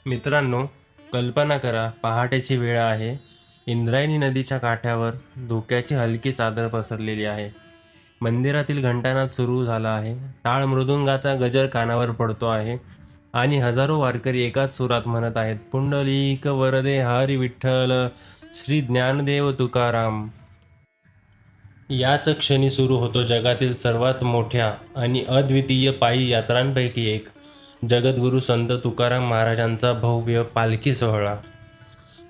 मित्रांनो, कल्पना करा, पहाटेची वेळ आहे. इंद्रायणी नदीच्या काठावर धुक्याची हलकी चादर पसरलेली आहे. मंदिरातील घंटानाद सुरू झाला आहे. टाळ मृदुंगाचा गजर कानावर पडतो आहे आणि हजारो वारकरी एकाच सुरात म्हणत आहेत, पुंडलिक वरदे हरी विठ्ठल, श्री ज्ञानदेव तुकाराम. याच क्षणी सुरू होतो जगातील सर्वात मोठ्या आणि अद्वितीय पायी यात्रांपैकी एक, जगद्गुरू संत तुकाराम महाराजांचा भव्य पालखी सोहळा.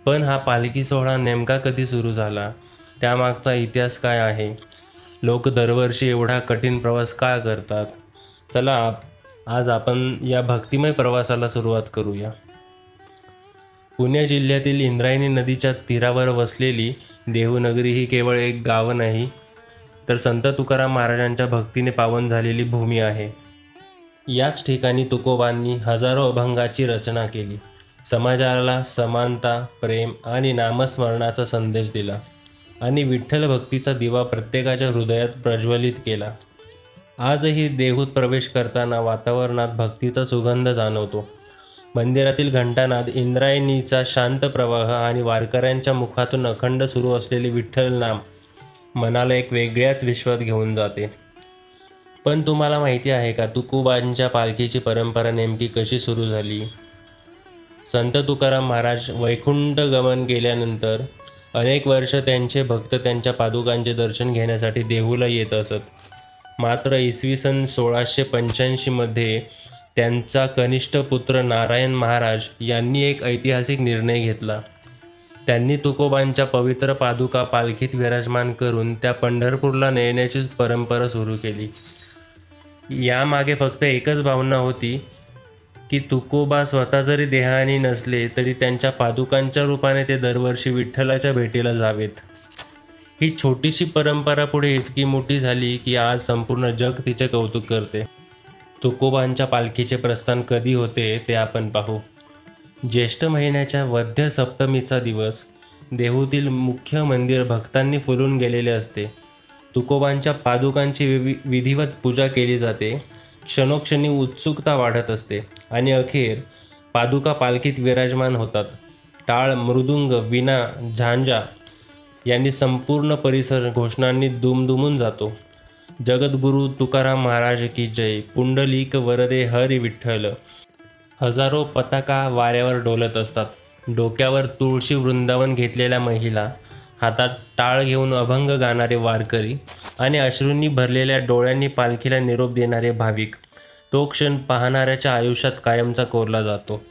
पण हा पालखी सोहळा नेमका कधी सुरू झाला? त्यामागचा इतिहास काय आहे? लोक दरवर्षी एवढा कठीण प्रवास का करतात? चला आज आपण या भक्तिमय प्रवासाला सुरुवात करूया. पुणे जिल्ह्यातील इंद्रायणी नदीच्या तीरावर वसलेली देहूनगरी ही केवळ एक गाव नाही, तर संत तुकाराम महाराजांच्या भक्तीने पावन झालेली भूमी आहे. याच ठिकाणी तुकोबांनी हजारो अभंगाची रचना केली. समाजाला समानता, प्रेम आणि नामस्मरणाचा संदेश दिला आणि विठ्ठल भक्तीचा दिवा प्रत्येकाच्या हृदयात प्रज्वलित केला. आजही देहूत प्रवेश करताना वातावरणात भक्तीचा सुगंध जाणवतो. मंदिरातील घंटानाद, इंद्रायणीचा शांत प्रवाह आणि वारकऱ्यांच्या मुखातून अखंड सुरू असलेले विठ्ठल नाम मनाला एक वेगळ्याच विश्वात घेऊन जाते. पण तुम्हाला माहिती आहे का, तुकोबांच्या पालखीची परंपरा नेमकी कशी सुरू झाली? संत तुकाराम महाराज वैकुंठ गमन केल्यानंतर अनेक वर्ष त्यांचे भक्त त्यांच्या पादुकांचे दर्शन घेण्यासाठी देहूला येत असत. मात्र इसवी सन 1685मध्ये त्यांचा कनिष्ठ पुत्र नारायण महाराज यांनी एक ऐतिहासिक निर्णय घेतला. त्यांनी तुकोबांच्या पवित्र पादुका पालखीत विराजमान करून त्या पंढरपूरला नेण्याची परंपरा सुरू केली. यामागे फक्त एकच भावना होती की तुकोबा स्वतः जरी देहानी नसले तरी त्यांच्या पादुकांच्या रूपाने ते दरवर्षी विठ्ठलाच्या भेटीला जावेत. ही छोटीशी परंपरा पुढे इतकी मोठी झाली की आज संपूर्ण जग तिचे कौतुक करते. तुकोबांच्या पालखीचे प्रस्थान कधी होते ते आपण पाहू. ज्येष्ठ महिन्याच्या वद्य सप्तमीचा दिवस. देहूतील मुख्य मंदिर भक्तांनी फुलून गेलेले असते. तुकोबांच्या पादुकांची विधिवत पूजा केली जाते. क्षणोक्षणी उत्सुकता वाढत असते आणि अखेर पादुका पालखीत विराजमान होतात. टाळ, मृदुंग, वीणा, झांजा यांनी संपूर्ण परिसर घोषणांनी दुमदुमून जातो. जगद्गुरू तुकाराम महाराज की जय, पुंडलिक वरदे हरी विठ्ठल. हजारो पताका वाऱ्यावर डोलत असतात. डोक्यावर तुळशी वृंदावन घेतलेल्या महिला, हातात टाळ घेऊन अभंग गाणारे वारकरी आणि अश्रूंनी भरलेल्या डोळ्यांनी पालखीला निरोप देणारे भाविक. तो क्षण पाहणाऱ्याच्या आयुष्यात कायमचा कोरला जातो.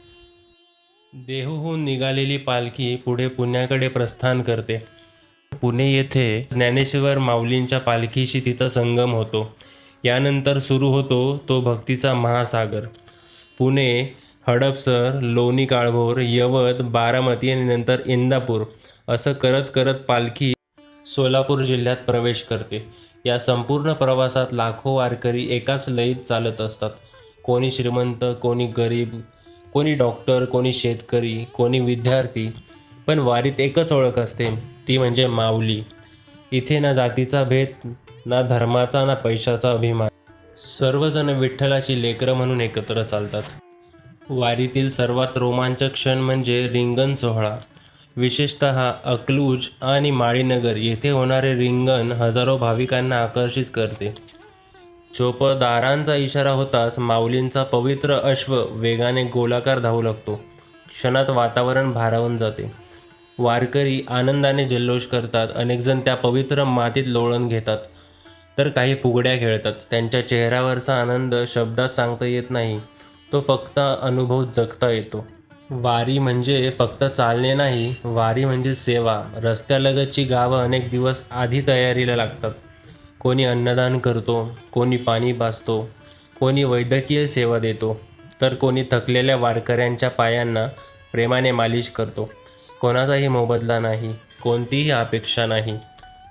देहूहून निघालेली पालखी पुढे पुण्याकडे प्रस्थान करते. पुणे येथे ज्ञानेश्वर माऊलींच्या पालखीशी तिचा संगम होतो. यानंतर सुरू होतो तो भक्तीचा महासागर. पुणे, हडपसर, लोणी काळभोर, यवत, बारामती आणि नंतर इंदापूर असं करत करत पालखी सोलापूर जिल्ह्यात प्रवेश करते. या संपूर्ण प्रवासात लाखो वारकरी एकाच लयीत चालत असतात. कोणी श्रीमंत, कोणी गरीब, कोणी डॉक्टर, कोणी शेतकरी, कोणी विद्यार्थी. पण वारीत एकच ओळख असते, ती म्हणजे माऊली. इथे ना जातीचा भेद, ना धर्माचा, ना पैशाचा अभिमान. सर्वजण विठ्ठलाची लेकरं म्हणून एकत्र चालतात. वारीतील सर्वात रोमांचक क्षण म्हणजे रिंगण सोहळा. विशेषतः अकलूज आणि माळीनगर येथे होणारे रिंगण हजारो भाविकांना आकर्षित करते. चोपदारांचा इशारा होताच माऊलींचा पवित्र अश्व वेगाने गोलाकार धावू लागतो. क्षणात वातावरण भारावून जाते. वारकरी आनंदाने जल्लोष करतात. अनेकजण त्या पवित्र मातीत लोळण घेतात, तर काही फुगड्या खेळतात. त्यांच्या चेहऱ्यावरचा आनंद शब्दात सांगता येत नाही, तो फक्त अनुभव जगता येतो. वारी म्हणजे फक्त चालणे नाही, वारी म्हणजे सेवा. रस्त्यालगतची गावं अनेक दिवस आधी तयारीला लागतात. कोणी अन्नदान करतो, कोणी पाणी पाजतो, कोणी वैद्यकीय सेवा देतो, तर कोणी थकलेल्या वारकऱ्यांच्या पायांना प्रेमाने मालिश करतो. कोणाचाही मोबदला नाही, कोणतीही अपेक्षा नाही,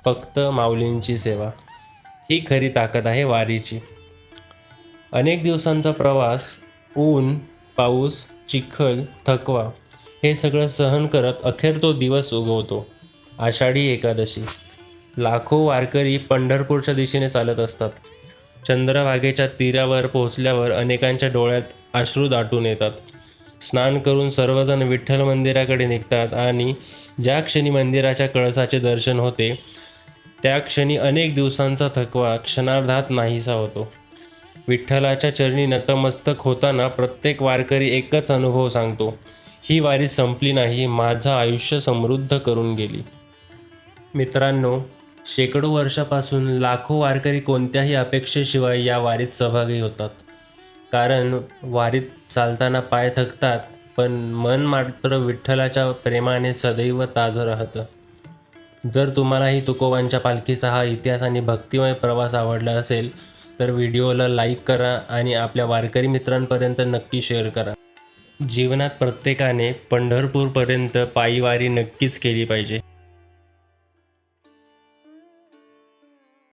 फक्त माऊलींची सेवा. ही खरी ताकद आहे वारीची. अनेक दिवसांचा प्रवास, ऊन, पाऊस, चिखल, थकवा हे सगळं सहन करत अखेर तो दिवस उगवतो. आषाढी एकादशी. लाखो वारकरी पंढरपूरच्या दिशेने चालत असतात. चंद्रभागेच्या तीरावर पोहोचल्यावर अनेकांच्या डोळ्यात अश्रू दाटून येतात. स्नान करून सर्वजण विठ्ठल मंदिराकडे निघतात आणि ज्या क्षणी मंदिराच्या कळसाचे दर्शन होते त्या क्षणी अनेक दिवसांचा थकवा क्षणार्धात नाहीसा होतो. विठ्ठलाच्या चरणी नतमस्तक होताना प्रत्येक वारकरी एकच अनुभव सांगतो, ही वारी संपली नाही, माझं आयुष्य समृद्ध करून गेली. मित्रांनो, शेकडो वर्षापासून लाखो वारकरी कोणत्याही अपेक्षेशिवाय या वारीत सहभागी होतात. कारण वारीत चालताना पाय थकतात, पण मन मात्र विठ्ठलाच्या प्रेमाने सदैव ताजं राहतं. जर तुम्हालाही तुकोबांच्या पालखीचा हा इतिहास आणि भक्तिमय प्रवास आवडला असेल तर व्हिडिओला लाईक करा आणि आपल्या वारकरी मित्रांपर्यंत नक्की शेअर करा. जीवनात प्रत्येकाने पंढरपूरपर्यंत पायी वारी नक्कीच केली पाहिजे.